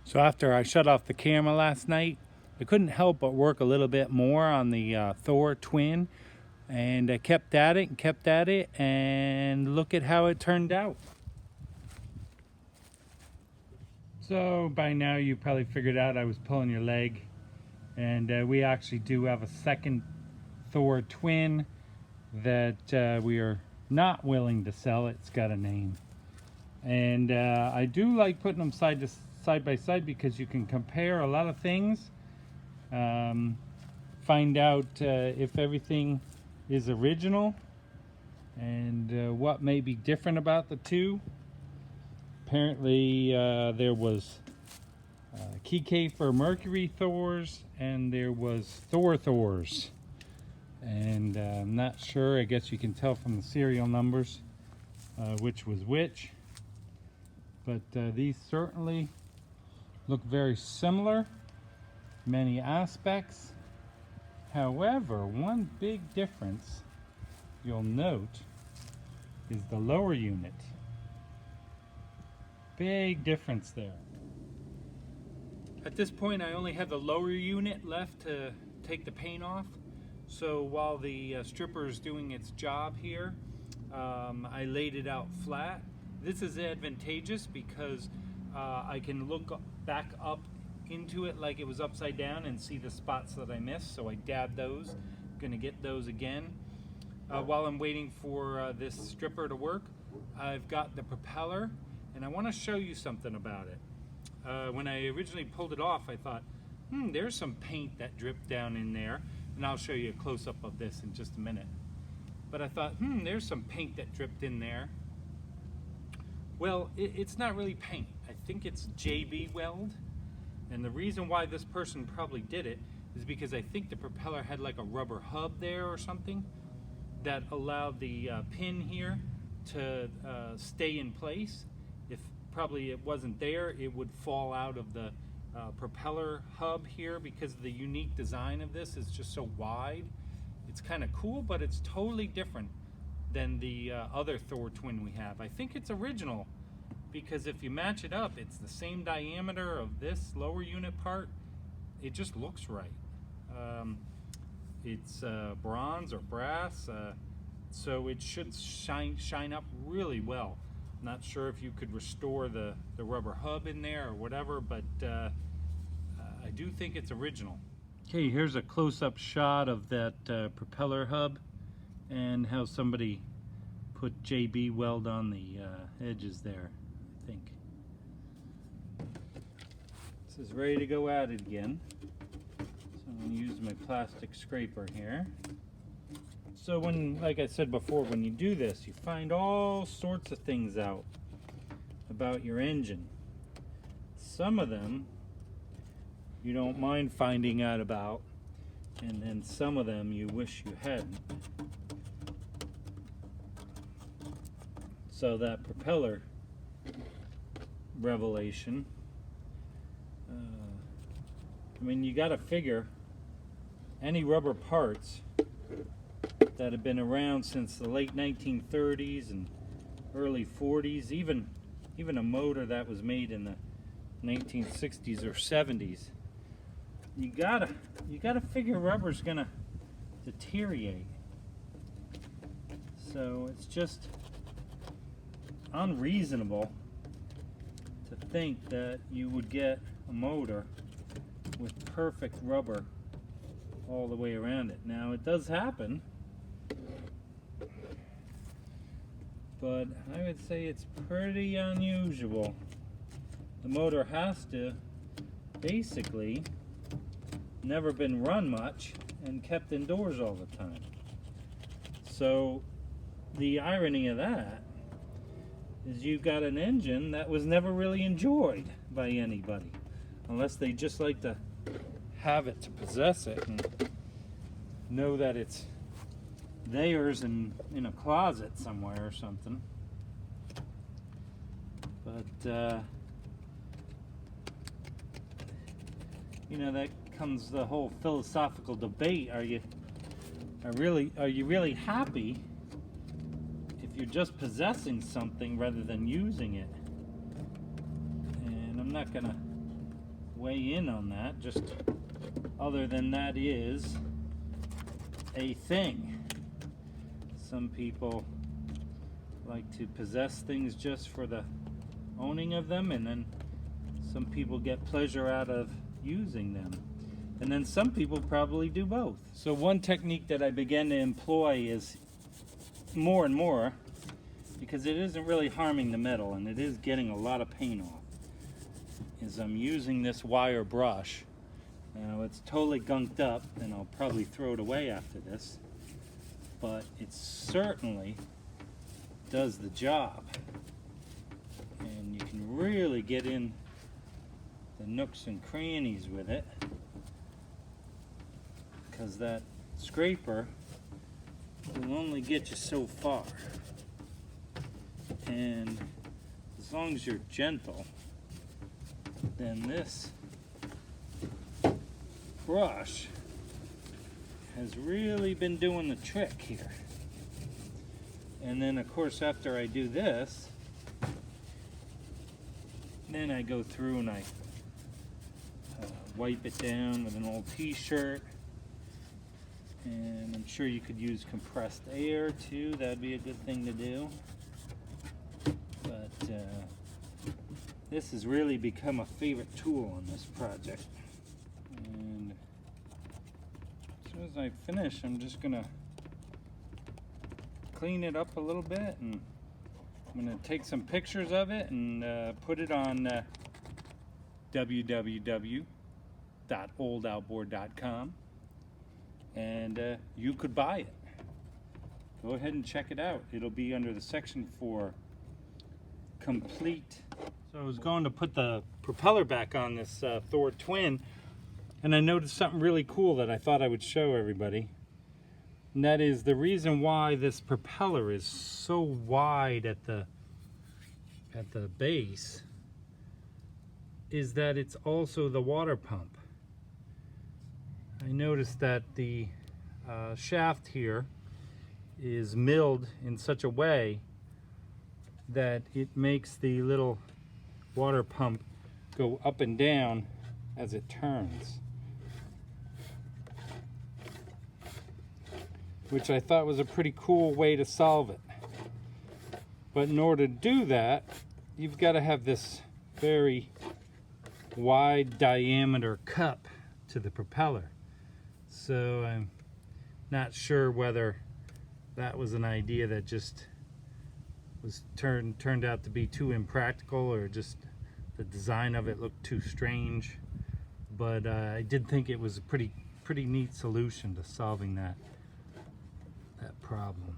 So after I shut off the camera last night, I couldn't help but work a little bit more on the Thor Twin, and I kept at it and kept at it, and look at how it turned out. So by now you probably figured out I was pulling your leg, and we actually do have a second Thor Twin that we are not willing to sell. It's got a name, and I do like putting them side by side because you can compare a lot of things, find out if everything is original and what may be different about the two. Apparently there was Kike for Mercury Thors, and there was Thor Thors, and I'm not sure. I guess you can tell from the serial numbers which was which, but these certainly look very similar, many aspects. However, one big difference you'll note is the lower unit. Big difference there. At this point, I only have the lower unit left to take the paint off. So while the stripper is doing its job here, I laid it out flat. This is advantageous because I can look back up into it like it was upside down and see the spots that I missed. So I dabbed those. Gonna get those again. While I'm waiting for this stripper to work, I've got the propeller, and I want to show you something about it. When I originally pulled it off, I thought, there's some paint that dripped down in there, and I'll show you a close-up of this in just a minute. But I thought, there's some paint that dripped in there. Well, it's not really paint. I think it's JB weld, and the reason why this person probably did it is because I think the propeller had like a rubber hub there or something that allowed the pin here to stay in place. If probably it wasn't there, it would fall out of the propeller hub here, because the unique design of this is just so wide. It's kind of cool, but it's totally different than the other Thor Twin we have. I think it's original because if you match it up, it's the same diameter of this lower unit part. It just looks right. It's bronze or brass, so it should shine up really well. Not sure if you could restore the rubber hub in there or whatever, but I do think it's original. Okay, here's a close-up shot of that propeller hub and how somebody put JB weld on the edges there, I think. This is ready to go at it again. So I'm going to use my plastic scraper here. So when, like I said before, when you do this, you find all sorts of things out about your engine. Some of them you don't mind finding out about, and then some of them you wish you hadn't. So that propeller revelation, I mean, you got to figure any rubber parts that have been around since the late 1930s and early 40s, even a motor that was made in the 1960s or 70s. You gotta figure rubber's gonna deteriorate. So it's just unreasonable to think that you would get a motor with perfect rubber all the way around it. Now it does happen, but I would say it's pretty unusual. The motor has to basically never been run much and kept indoors all the time. So the irony of that is you've got an engine that was never really enjoyed by anybody, unless they just like to have it to possess it and know that it's theirs and in a closet somewhere or something. But you know, that comes the whole philosophical debate. Are you really happy if you're just possessing something rather than using it? And I'm not gonna weigh in on that, just other than that is a thing. Some people like to possess things just for the owning of them, and then some people get pleasure out of using them. And then some people probably do both. So one technique that I began to employ is more and more, because it isn't really harming the metal and it is getting a lot of paint off, is I'm using this wire brush. Now it's totally gunked up and I'll probably throw it away after this, but it certainly does the job. And you can really get in the nooks and crannies with it, because that scraper will only get you so far. And as long as you're gentle, then this brush has really been doing the trick here. And then of course after I do this, then I go through and I wipe it down with an old t-shirt. And I'm sure you could use compressed air too, that'd be a good thing to do. But this has really become a favorite tool on this project. And as soon as I finish, I'm just gonna clean it up a little bit, and I'm gonna take some pictures of it and put it on www.oldoutboard.com, and you could buy it. Go ahead and check it out. It'll be under the section for complete. So I was going to put the propeller back on this Thor Twin, and I noticed something really cool that I thought I would show everybody. And that is the reason why this propeller is so wide at the base is that it's also the water pump. I noticed that the shaft here is milled in such a way that it makes the little water pump go up and down as it turns, which I thought was a pretty cool way to solve it. But in order to do that, you've got to have this very wide diameter cup to the propeller. So I'm not sure whether that was an idea that just was turned out to be too impractical, or just the design of it looked too strange. But I did think it was a pretty neat solution to solving that problem.